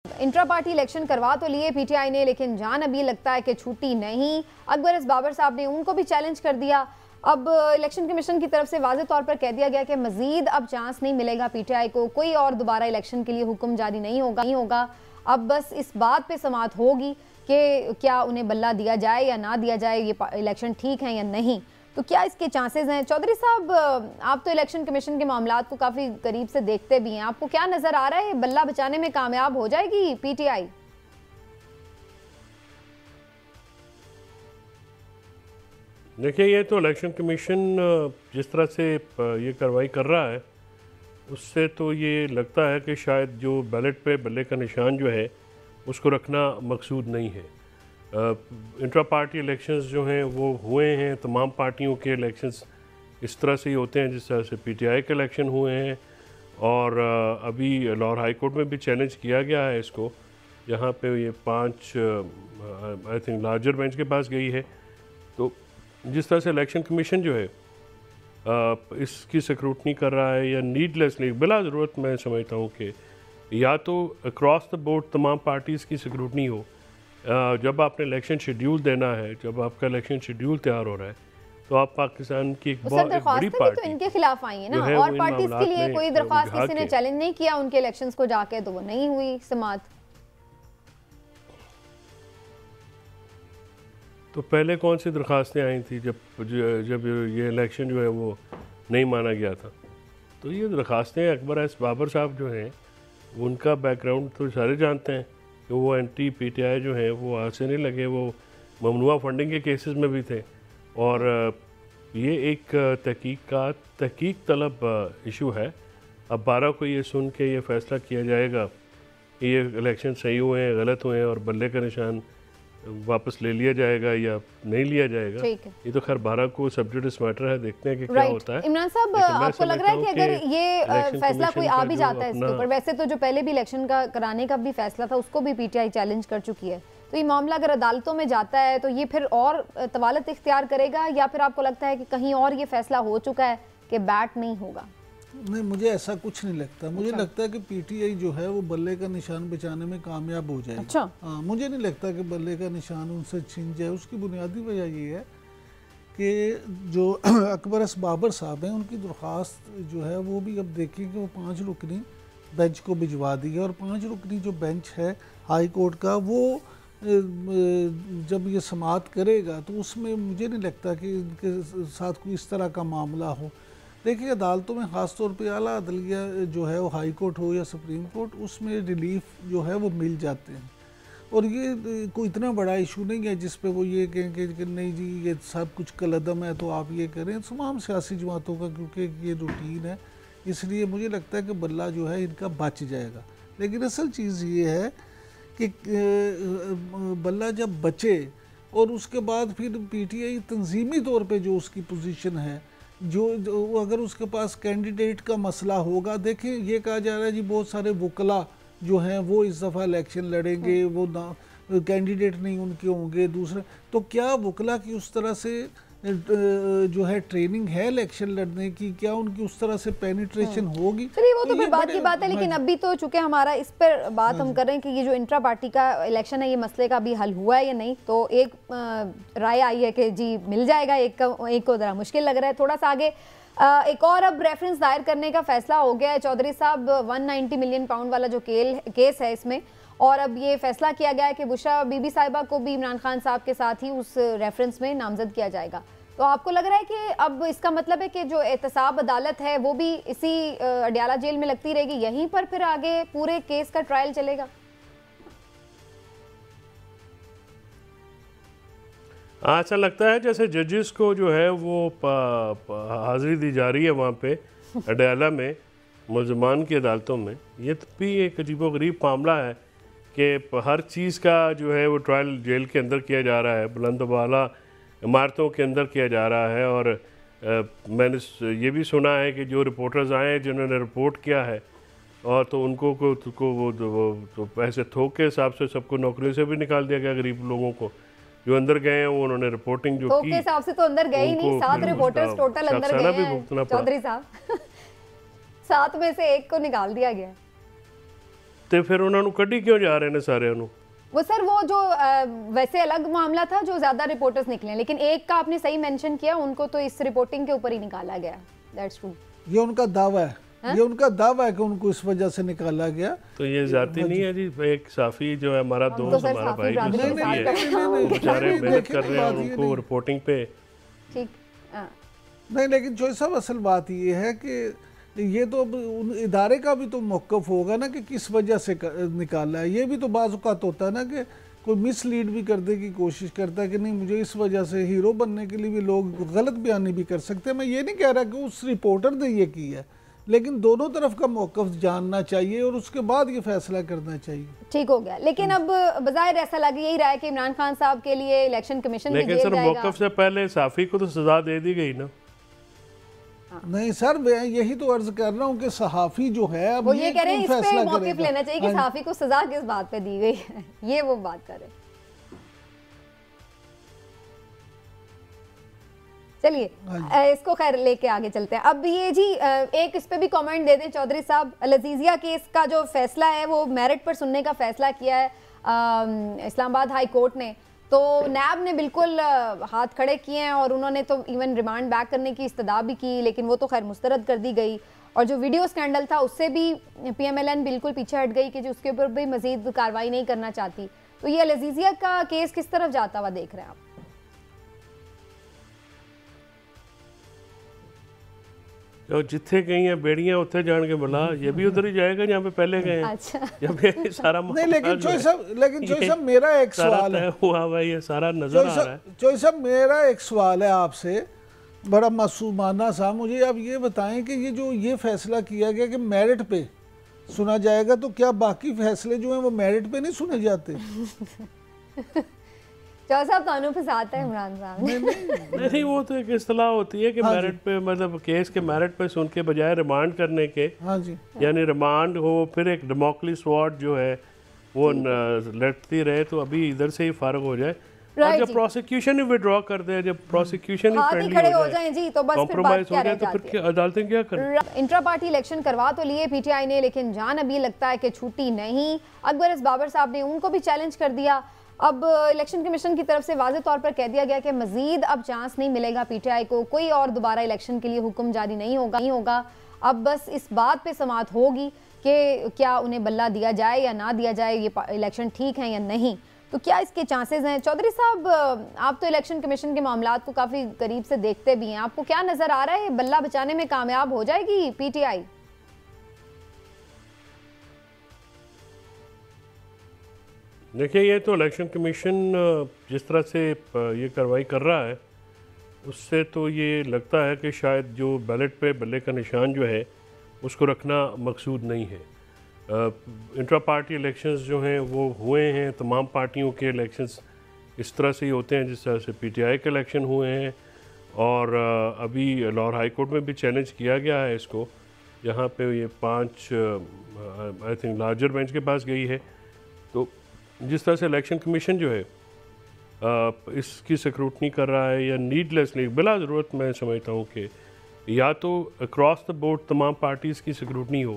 Intra party election करवा तो लिए पीटीआई ने, लेकिन जान अभी लगता है कि छूटी नहीं। अकबर एस बाबर साहब ने उनको भी चैलेंज कर दिया। अब इलेक्शन कमीशन की तरफ से वाज़ेह तौर पर कह दिया गया कि मजीद अब चांस नहीं मिलेगा पीटीआई को, कोई और दोबारा इलेक्शन के लिए हुक्म जारी नहीं होगा। अब बस इस बात पे समाअत होगी कि क्या उन्हें बल्ला दिया जाए या ना दिया जाए, ये इलेक्शन ठीक है या नहीं। तो क्या इसके चांसेस हैं? चौधरी साहब, आप तो इलेक्शन कमीशन के मामलात को काफ़ी करीब से देखते भी हैं, आपको क्या नज़र आ रहा है, बल्ला बचाने में कामयाब हो जाएगी पीटीआई? देखिए, ये तो इलेक्शन कमीशन जिस तरह से ये कार्रवाई कर रहा है उससे तो ये लगता है कि शायद जो बैलेट पे बल्ले का निशान जो है उसको रखना मकसूद नहीं है। इंट्रा पार्टी इलेक्शंस जो हैं वो हुए हैं, तमाम पार्टियों के इलेक्शंस इस तरह से ही होते हैं जिस तरह से पीटीआई के इलेक्शन हुए हैं। और अभी लाहौर हाई कोर्ट में भी चैलेंज किया गया है इसको, जहाँ पे ये 5 आई थिंक लार्जर बेंच के पास गई है। तो जिस तरह से इलेक्शन कमीशन जो है इसकी स्क्रूटनी कर रहा है या नीडलेसली बिला ज़रूरत, मैं समझता हूँ कि या तो अक्रॉस द बोर्ड तमाम पार्टीज़ की स्क्रूटनी हो। जब आपने इलेक्शन शेड्यूल देना है, जब आपका इलेक्शन शेड्यूल तैयार हो रहा है, तो आप पाकिस्तान की एक बड़ी पार्टी तो इनके खिलाफ आई है ना, और पार्टीज के लिए कोई दरख्वास्त किसी ने चैलेंज नहीं किया उनके इलेक्शंस को जाके, तो वो नहीं हुई समाअत। तो पहले कौन सी दरख्वास्तें आई थी जब ये इलेक्शन जो है वो नहीं माना गया था? तो ये दरख्वास्तें अकबर एस बाबर साहब जो हैं उनका बैकग्राउंड तो सारे जानते हैं कि वो एंटी पीटीआई जो हैं वो आज से नहीं लगे, वो ममनुआ फंडिंग के केसेस में भी थे। और ये एक तहकीक तलब इशू है। अब 12 को ये सुन के ये फ़ैसला किया जाएगा कि ये इलेक्शन सही हुए हैं, गलत हुए हैं और बल्ले का निशान वापस ले लिया जाएगा या नहीं लिया जाएगा। ये तो खैर 12 को सब्जेक्टिव मैटर है, देखते हैं कि क्या होता है। इमरान साहब, आपको लग रहा है कि अगर ये फैसला कोई आ भी जाता है इसके ऊपर, वैसे तो जो पहले भी इलेक्शन का कराने का भी फैसला था उसको भी पीटीआई चैलेंज कर चुकी है, तो ये मामला अगर अदालतों में जाता है तो ये फिर और तवालत इख्तियार करेगा, या फिर आपको लगता है कि कहीं और ये फैसला हो चुका है कि बैट नहीं होगा? नहीं, मुझे ऐसा कुछ नहीं लगता। मुझे लगता है कि पीटीआई जो है वो बल्ले का निशान बचाने में कामयाब हो जाएगी। अच्छा। हाँ, मुझे नहीं लगता कि बल्ले का निशान उनसे छिन जाए। उसकी बुनियादी वजह ये है कि जो अकबर एस बाबर साहब हैं उनकी दरख्वास्त जो है वो भी अब देखिए कि वो 5 रुकनी बेंच को भिजवा दी है, और 5 रुकनी जो बेंच है हाई कोर्ट का, वो जब ये समाअत करेगा तो उसमें मुझे नहीं लगता कि इनके साथ कोई इस तरह का मामला हो। देखिए, अदालतों में ख़ास तौर पे आला अदलिया जो है वो हाई कोर्ट हो या सुप्रीम कोर्ट, उसमें रिलीफ जो है वो मिल जाते हैं। और ये कोई इतना बड़ा इशू नहीं है जिस पे वो ये कहें कि नहीं जी ये सब कुछ कलअदम है तो आप ये करें। तमाम सियासी जमातों का क्योंकि ये रूटीन है, इसलिए मुझे लगता है कि बल्ला जो है इनका बच जाएगा। लेकिन असल चीज़ ये है कि बल्ला जब बचे और उसके बाद फिर पीटीआई तंजीमी तौर पे जो उसकी पोजीशन है, जो अगर उसके पास कैंडिडेट का मसला होगा, देखिए ये कहा जा रहा है जी बहुत सारे वकला जो हैं वो इस दफ़ा इलेक्शन लड़ेंगे, वो कैंडिडेट नहीं उनके होंगे दूसरे, तो क्या वकला की उस तरह से जो है ट्रेनिंग है इलेक्शन लड़ने की, क्या उनकी उस तरह से पेनिट्रेशन होगी? चलिए वो तो फिर बात की बात है, लेकिन अभी तो चूंकि हमारा इस पर बात हम कर रहे हैं कि ये जो इंट्रा पार्टी का इलेक्शन है ये मसले का भी हल हुआ है या नहीं, तो एक राय आई है कि जी मिल जाएगा, एक को ज़रा मुश्किल लग रहा है। थोड़ा सा आगे एक और अब रेफरेंस दायर करने का फैसला हो गया है चौधरी साहब, 190 मिलियन पाउंड वाला जो केस है इसमें, और अब ये फैसला किया गया है कि बुशरा बीबी साहिबा को भी इमरान खान साहब के साथ ही उस रेफरेंस में नामजद किया जाएगा। तो आपको लग रहा है कि अब इसका मतलब है कि जो एहतसाब अदालत है वो भी इसी अडियाला जेल में लगती रहेगी, यहीं पर फिर आगे पूरे केस का ट्रायल चलेगा? ऐसा लगता है जैसे जजेस को जो है वो हाजिरी दी जा रही है वहाँ पे अडियाला में मुलजमान की अदालतों में। ये तो भी एक अजीबोगरीब मामला है कि हर चीज़ का जो है वो ट्रायल जेल के अंदर किया जा रहा है, बुलंद वाला इमारतों के अंदर किया जा रहा है। और मैंने ये भी सुना है कि जो रिपोर्टर्स आए हैं जिन्होंने रिपोर्ट किया है और तो उनको वो तो पैसे थोक के हिसाब से सबको नौकरियों से भी निकाल दिया गया। गरीब लोगों को जो अंदर गए हैं वो उन्होंने रिपोर्टिंग जो की, के हिसाब से तो अंदर गए ही नहीं, 7 रिपोर्टर्स टोटल अंदर गए हैं चौधरी साहब 7 में से 1 को निकाल दिया गया। तो फिर उन्होंने कड्डी क्यों जा रहे हैं सारे उन्होंने? वो सर वो जो वैसे अलग मामला था जो ज्यादा रिपोर्टर्स निकले, लेकिन एक का आपने सही मेंशन किया, उनको तो इस रिपोर्टिंग के ऊपर ही निकाला गया। That's true. ये उनका दावा है, ये उनका दावा है कि उनको इस वजह से निकाला गया। तो ये जाती नहीं है जी, एक साफी जो है हमारा दोस्त, हमारा भाई बेचारे मेहनत कर रहे हैं उनको रिपोर्टिंग पे। ठीक नहीं, लेकिन जो सब असल बात ये है कि ये तो अब इदारे का भी तो मौक़िफ़ होगा ना कि किस वजह से निकाला है। ये भी तो बाज़ औक़ात होता है ना कि कोई मिसलीड भी करने की कोशिश करता है कि नहीं मुझे इस वजह से, हीरो बनने के लिए भी लोग गलत बयानी भी कर सकते हैं। मैं ये नहीं कह रहा कि उस रिपोर्टर ने ये किया है, लेकिन दोनों तरफ का मौक़िफ़ जानना चाहिए और उसके बाद ये फैसला करना चाहिए। ठीक हो गया, लेकिन अब बज़ाहिर ऐसा लग यही रहा है कि इमरान खान साहब के लिए इलेक्शन कमीशन भी जेल जाएगा। लेकिन सर मौक़िफ़ से पहले साफ़ी को तो सज़ा दे दी गई ना। नहीं सर, मैं यही तो अर्ज कर रहा हूँ कि सहाफ़ी जो है अब वो ये कह रहे हैं इस पे मौक़िफ़ लेना चाहिए कि सहाफ़ी को सज़ा किस बात पे दी गई है, ये वो बात कर रहे हैं। चलिए इसको खैर लेके आगे चलते हैं। अब ये जी एक इस पे भी कमेंट दे दें चौधरी साहब, अल-अज़ीज़िया केस का जो फैसला है वो मेरिट पर सुनने का फैसला किया है इस्लामाबाद हाई कोर्ट ने, तो नैब ने बिल्कुल हाथ खड़े किए हैं और उन्होंने तो इवन रिमांड बैक करने की इस्तदा भी की, लेकिन वो तो खैर मुस्तरद कर दी गई। और जो वीडियो स्कैंडल था उससे भी PMLN बिल्कुल पीछे हट गई कि जो उसके ऊपर भी मजीद कार्रवाई नहीं करना चाहती। तो ये अल-अज़ीज़िया का केस किस तरफ जाता हुआ देख रहे हैं आप? तो जिथे गई हैं बेड़ियां उत्थे जान के बुला, ये भी उधर ही जाएगा जहाँ पे पहले गए हैं। अच्छा। जब ये सारा नहीं, लेकिन चोई साहब मेरा एक सवाल है, हुआ भाई ये सारा नजर आ रहा है। चोई साहब मेरा एक सवाल है आपसे, बड़ा मासूमाना सा, मुझे आप ये बताएं कि ये जो ये फैसला किया गया कि मेरिट पे सुना जाएगा, तो क्या बाकी फैसले जो हैं वो मेरिट पे नहीं सुने जाते? साहब कानून फंसाता है इमरान साहब। नहीं, वो तो एक इस्तेलाह होती है कि मेरिट पे, मतलब केस के मेरिट पे सुन के बजाय रिमांड करने के, हाँ जी, यानी रिमांड हो फिर एक डेमोक्रेसी स्वॉर्ड जो है वो लड़ती रहे, तो अभी इधर से ही फारग हो जाए। और जब प्रोसिक्यूशन ही विड्रॉ कर दे, जब प्रोसिक्यूशन ही फ्रेंडली हो जाए जी, तो बस कॉम्प्रोमाइज हो जाए, तो फिर अदालतें क्या करें? इंट्रा पार्टी इलेक्शन करवा तो लिए PTI ने, लेकिन जान अभी लगता है कि छूटी नहीं। अकबर एस बाबर साहब ने उनको भी चैलेंज कर दिया। अब इलेक्शन कमीशन की तरफ से वाज़े तौर पर कह दिया गया कि मज़ीद अब चांस नहीं मिलेगा PTI को, कोई और दोबारा इलेक्शन के लिए हुक्म जारी नहीं होगा। अब बस इस बात पे समाअत होगी कि क्या उन्हें बल्ला दिया जाए या ना दिया जाए, ये इलेक्शन ठीक है या नहीं। तो क्या इसके चांसेस हैं? चौधरी साहब, आप तो इलेक्शन कमीशन के मामलात को काफ़ी करीब से देखते भी हैं, आपको क्या नज़र आ रहा है, बल्ला बचाने में कामयाब हो जाएगी PTI? देखिए, ये तो इलेक्शन कमीशन जिस तरह से ये कार्रवाई कर रहा है उससे तो ये लगता है कि शायद जो बैलेट पे बल्ले का निशान जो है उसको रखना मकसूद नहीं है। इंट्रा पार्टी इलेक्शंस जो हैं वो हुए हैं, तमाम पार्टियों के इलेक्शंस इस तरह से ही होते हैं जिस तरह से PTI के इलेक्शन हुए हैं। और अभी लाहौर हाई कोर्ट में भी चैलेंज किया गया है इसको, जहाँ पे ये 5 आई थिंक लार्जर बेंच के पास गई है। तो जिस तरह से इलेक्शन कमीशन जो है इसकी स्क्रूटनी कर रहा है या नीडलेसली बिला ज़रूरत, मैं समझता हूँ कि या तो अक्रॉस द बोर्ड तमाम पार्टीज़ की स्क्रूटनी हो